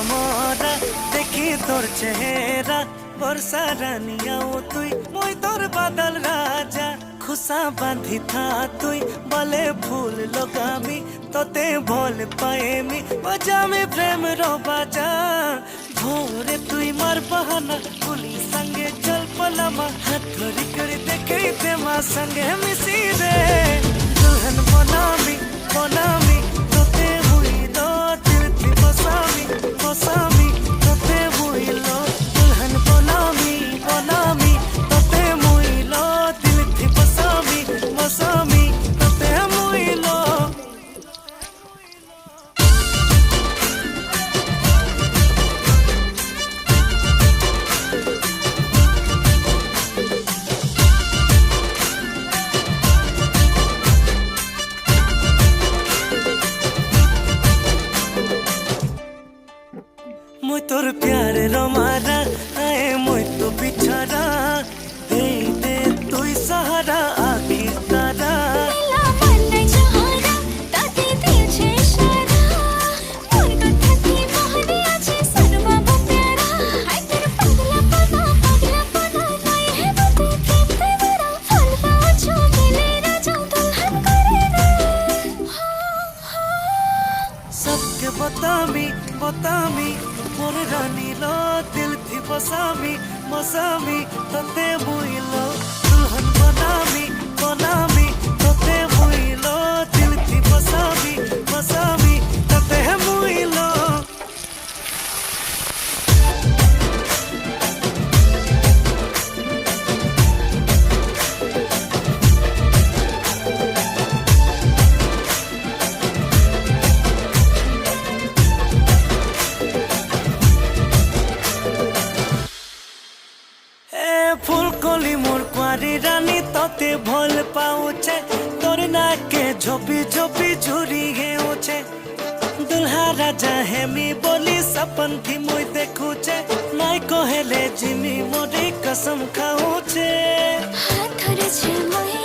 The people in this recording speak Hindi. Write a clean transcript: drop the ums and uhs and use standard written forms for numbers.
मोरा देखी तोर चेहरा बरसा रानिया तुई मुई तोर बादल राजा खुशा बांधी था तुई बले फूल लगामी तोते भोल पाएमी बजा में प्रेम रो बाजा भोरे तुई मार बहाना पुली संगे चल पलामा हाथ धरी कर देखे ते माँ संगे मिसी रे दुल्हन बनामी बनामी तोते हुई लो दिल थी बसामी बसामी तोते हुई लो दुल्हन बनामी बनामी तोते हुई लो दिल थी बसामी बसामी तोते हुई लो मुई तोर प्यार रोमारा आए मुई तो बिछारा दे दे तुई सहारा आगे तारा मेला मन जहारा ताते तुझे इशारा मोर कथा की मोहनी आछे सनवा वो प्यारा हाय तेरे पगला पना नहीं है बते प्रेम ते बड़ा फल पाछो मिले राजा दुल्हन करे रे सबके बतामी बतामी मोर रानी लो दिल थी बसामी मसामी तते मुई लो दुल्हन बनामी बनामी तते मुई लो दिल थी बसामी बसामी तते मुई लो फुलकली मोर कुआरी रानी तोते भोल पाऊचे तोर नाके झोपी झोपी झुरी हेउचे दुल्हा राजा हेमी बोली सपन थी मुई देखुचे नाई कोहेले जिमी मोरी कसम खाऊचे हाथ धरे छे मोहे